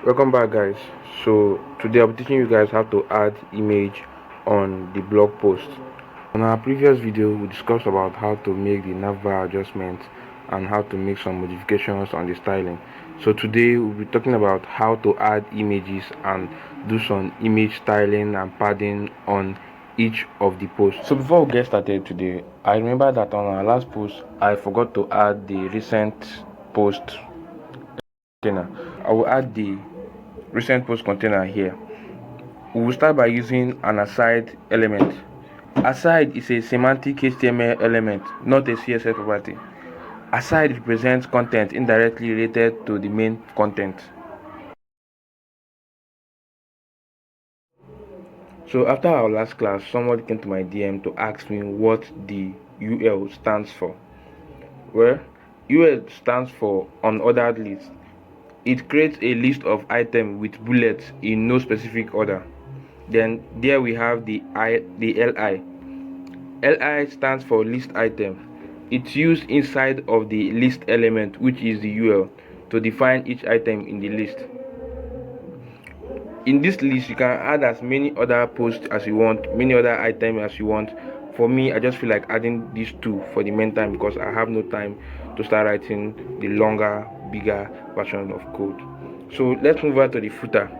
Welcome back, guys. So today I'll be teaching you guys how to add image on the blog post. On our previous video we discussed about how to make the navbar adjustments and how to make some modifications on the styling. So today we'll be talking about how to add images and do some image styling and padding on each of the posts. So before we get started today, I remember that on our last post I forgot to add the recent post container. I will add the recent post container here. We will start by using an aside element. Aside is a semantic HTML element, not a CSS property. Aside represents content indirectly related to the main content. So after our last class, somebody came to my DM to ask me what the UL stands for. Well, UL stands for unordered list. It creates a list of items with bullets in no specific order. Then there we have the LI. LI stands for list item. It's used inside of the list element, which is the UL, to define each item in the list. In this list, you can add as many other posts as you want, many other items as you want. For me, I just feel like adding these two for the meantime because I have no time to start writing the longer, bigger version of code. So let's move on to the footer.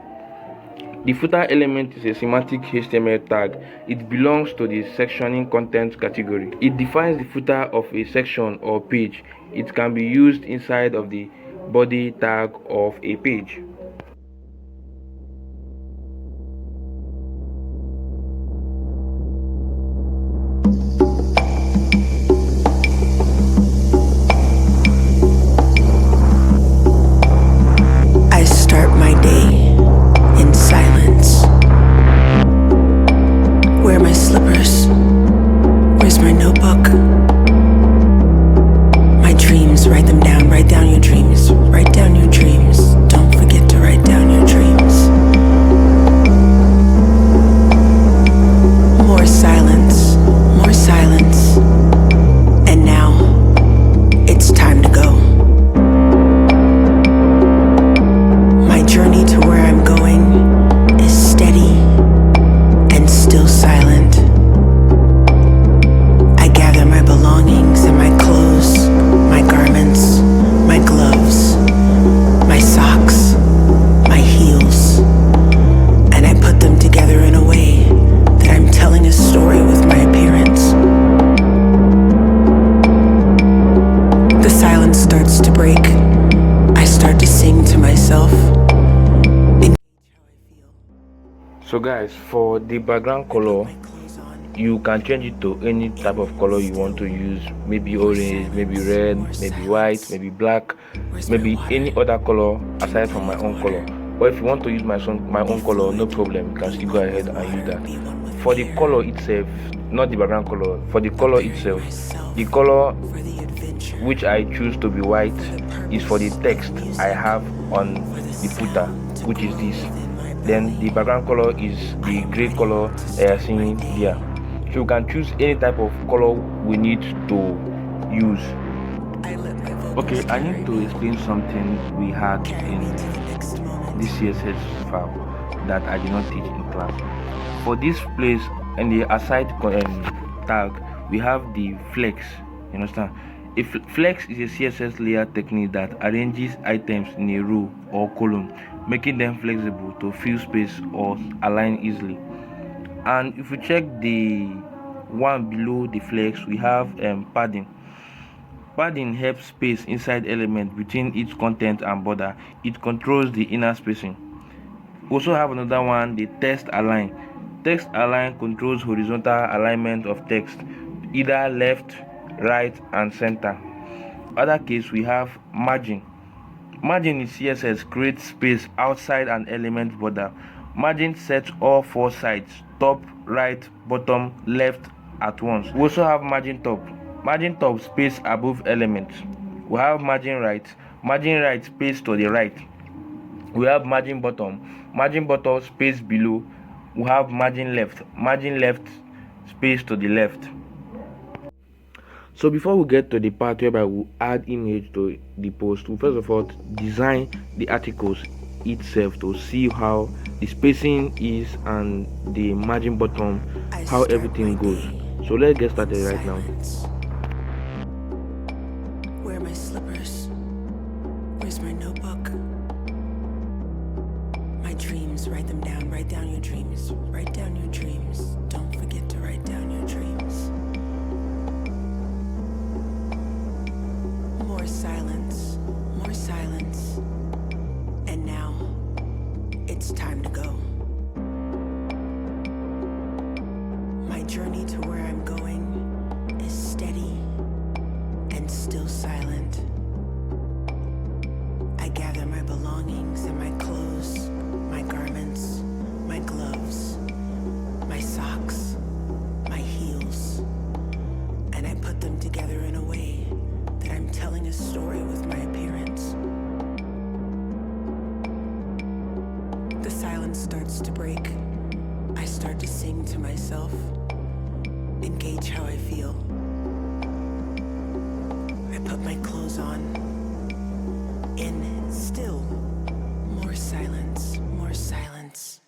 The footer element is a semantic HTML tag. It belongs to the sectioning content category. It defines the footer of a section or page. It can be used inside of the body tag of a page. I start my day in silence. Where are my slippers? Where's my notebook? My dreams, write them down. Write down your dreams. Write down your dreams. Don't forget to write down your dreams. More silence. More silence. And now, it's time to go. My journey to where I'm going is steady and still silent. I gather my belongings and my clothes, my garments, my gloves, my socks, my heels, and I put them together in a way that I'm telling a story with my appearance. The silence starts to break. I start to sing to myself. So guys, for the background color, you can change it to any type of color you want to use. Maybe orange, maybe red, maybe white, maybe black, maybe any other color aside from my own color. But if you want to use my own color, no problem, you can still go ahead and use that. For the color itself, not the background color, for the color itself, the color which I choose to be white is for the text I have on the footer, which is this. Then the background color is the gray color that you are seeing here. So you can choose any type of color we need to use. Okay, I need to explain something we had in this CSS file that I did not teach in class. For this place in the aside tag, we have the flex. You understand? A flex is a CSS layer technique that arranges items in a row or column, making them flexible to fill space or align easily. And if we check the one below the flex, we have padding. Padding helps space inside element between each content and border. It controls the inner spacing. We also have another one, the text align. Text align controls horizontal alignment of text, either left, right, and center. Other case, we have margin. Margin in CSS creates space outside an element border. Margin sets all four sides, top, right, bottom, left at once. We also have margin top. Margin top space above elements. We have margin right space to the right. We have margin bottom space below. We have margin left space to the left. So before we get to the part whereby we add image to the post, we first of all design the articles itself to see how the spacing is and the margin bottom, I how start everything my goes. day So let's get in started right now. silence. Where are my slippers? Where's my notebook? My dreams, write them down. Write down your dreams. Write down your dreams. Don't forget to write down your dreams. More silence. More silence. And now, it's time to go. My journey to where I'm going is steady and still silent. I gather my belongings and my clothes, my garments, my gloves, my socks, my heels, and I put them together in a way that I'm telling a story with my appearance. The silence starts to break. I start to sing to myself and gauge how I feel. I put my clothes on. And still, more silence, more silence.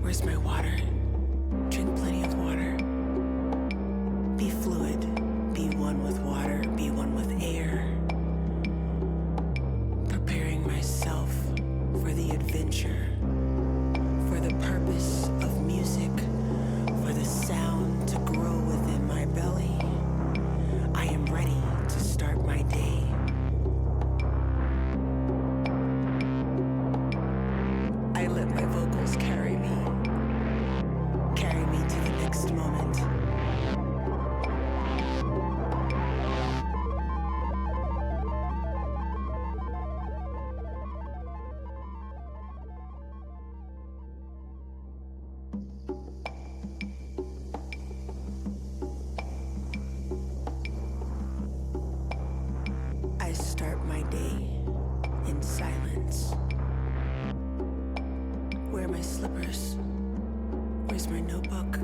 Where's my water? Drink plenty of water. Be fluid, be one with water, be one with air. Preparing myself for the adventure, for the purpose of music, for the sound to grow within my belly. I am ready to start my day. I let my vocals carry me to the next moment. I start my day in silence. Where are my slippers? Where's my notebook?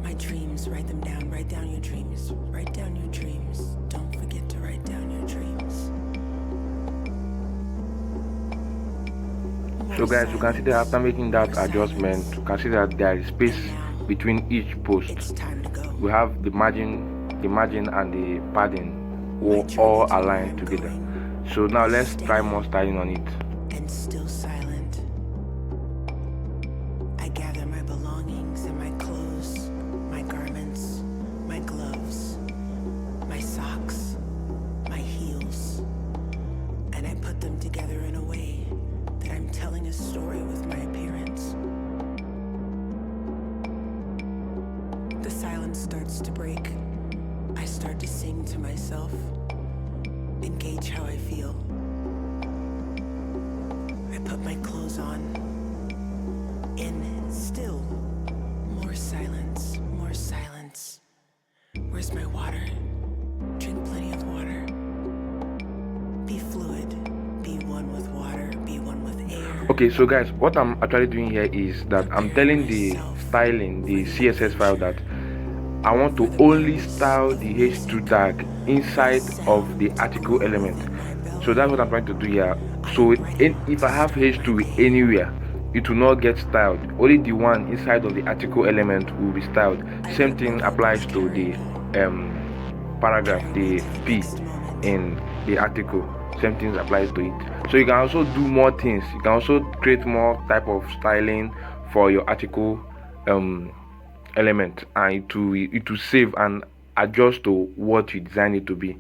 My dreams, write them down. Write down your dreams. Write down your dreams. Don't forget to write down your dreams. So guys, you can see that after making that adjustment, you can see that there is space between each post. It's time to go. We have the margin and the padding all aligned together. So now let's try more styling on it. And still silent. I gather my belongings and my clothes, my garments, my gloves, my socks, my heels, and I put them together in a way that I'm telling a story with my appearance. The silence starts to break. I start to sing to myself and gauge how I feel. I put my clothes on, and still, more silence, more silence. Where's my water? Drink plenty of water. Be fluid, be one with water, be one with air. Okay, so guys, what I'm actually doing here is that I'm telling the styling, the CSS file, that I want to only style the H2 tag inside of the article element. So that's what I'm trying to do here. So if I have H2 anywhere, it will not get styled. Only the one inside of the article element will be styled. Same thing applies to the paragraph, the P in the article. Same thing applies to it. So you can also do more things. You can also create more type of styling for your article element, and it will save and adjust to what you design it to be.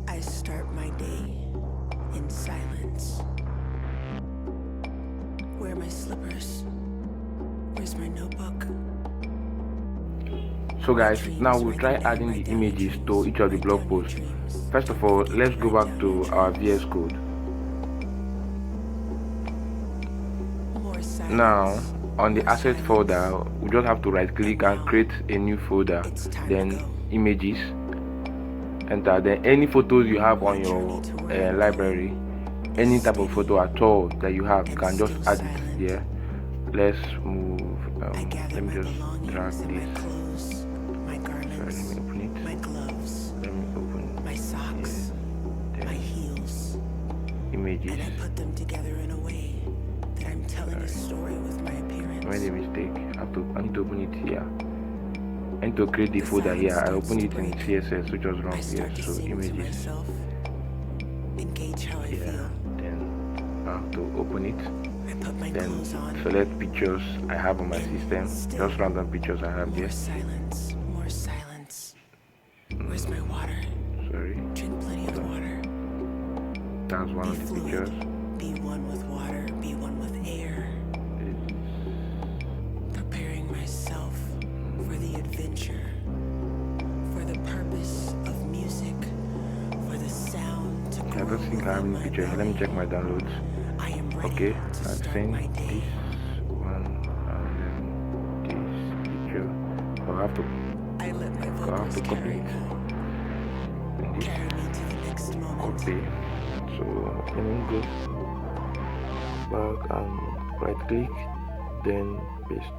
I start my day in silence. Where are my slippers? Where's my notebook? So guys, now we'll try adding the images to each of the blog posts. First of all, let's go back to our VS Code. Now on the asset folder, we just have to right click and create a new folder, then images, enter, then any photos you have on your library, any type of photo at all that you have, you can just add it there. Let's move, let me just drag this. images. And I put them together in a way that I'm telling a story with my appearance. I made a mistake. I need to open it here. I need to create the folder here. I opened it in CSS, which was wrong here. So images. Engage how I feel. Then I have to open it. I put my Then clothes on. select pictures I have on my system. Just random pictures I have there. Silence. More silence. Where's my water? Sorry. Drink plenty of water. That's one of the pictures. Be one with water. Be one with air. Preparing myself for the adventure, for the purpose of music, for the sound to grow. I don't think I have any picture here. Let me check my downloads. Okay, I've seen this one and then this picture. So I have to copy it. And this copy. So let me go back and right click, then paste.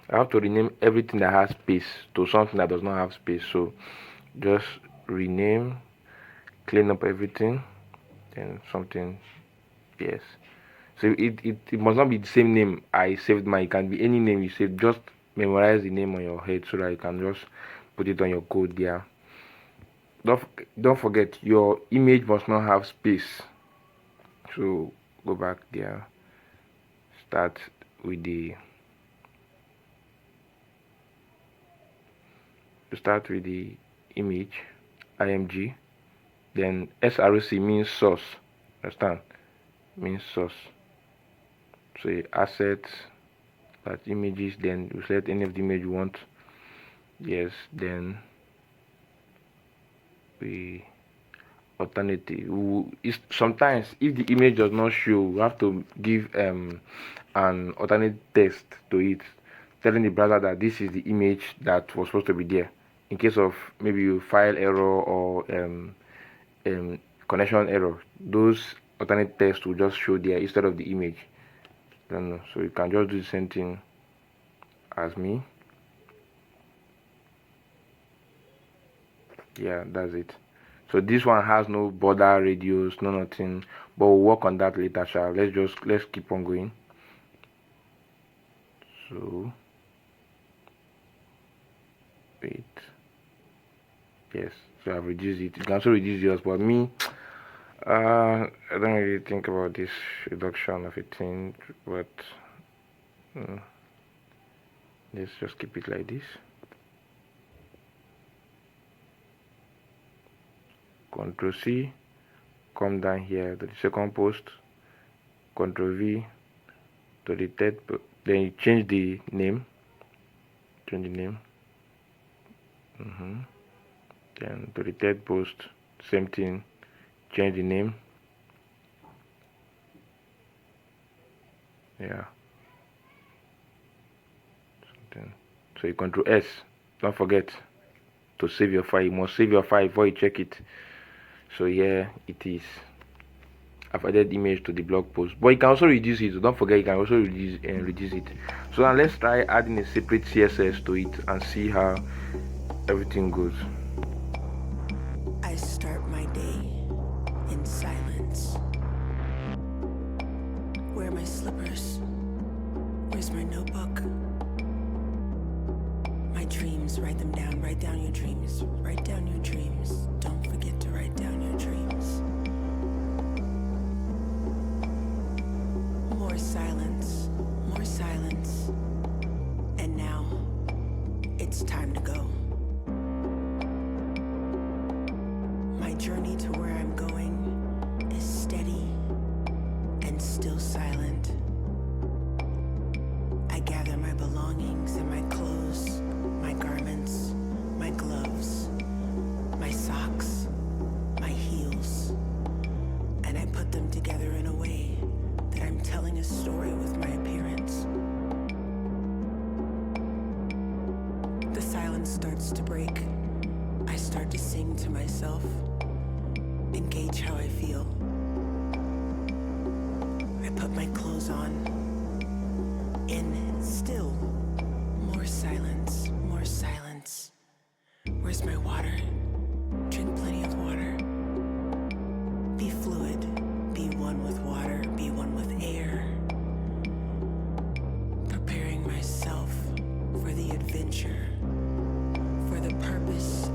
I have to rename everything that has space to something that does not have space. So just rename, clean up everything, then something. Yes. So it must not be the same name I saved mine. It can be any name you save. Just memorize the name on your head so that you can just put it on your code there. Don't forget, your image must not have space. So go back there. Start with the image, img. Then src means source. Understand? Means source. So assets, that images, then you select any of the image you want. Yes, then we alternative. Sometimes if the image does not show, we have to give an alternate text to it, telling the browser that this is the image that was supposed to be there. In case of maybe file error or connection error, those alternate text will just show there instead of the image. So you can just do the same thing as me. Yeah, that's it. So this one has no border radius, no nothing, but we'll work on that later. Let's keep on going. So wait, yes, so I've reduced it. You can also reduce yours, but me, I don't really think about this reduction of a thing, but let's just keep it like this. Ctrl C, come down here to the second post, Ctrl V to the third, then you change the name, then to the third post, same thing, change the name. Yeah, so you Ctrl S. Don't forget to save your file. You must save your file before you check it. So here it is. I've added image to the blog post, but you can also reduce it. So don't forget, you can also reduce it. So now let's try adding a separate CSS to it and see how everything goes. I start my day in silence. Where are my slippers? Where's my notebook? My dreams, write them down. Write down your dreams. Write down your dreams. Don't forget to write down your dreams. More silence. More silence. And now, it's time to go. My journey to where I'm going is steady and still silent. I gather my belongings and my clothes, my garments, my gloves, my socks, my heels, and I put them together in a way that I'm telling a story with my appearance. The silence starts to break. I start to sing to myself, engage how I feel. I put my clothes on, and still more silence, more silence. Where's my water? Drink plenty of water. Be fluid. Be one with water. Be one with air. Preparing myself for the adventure, for the purpose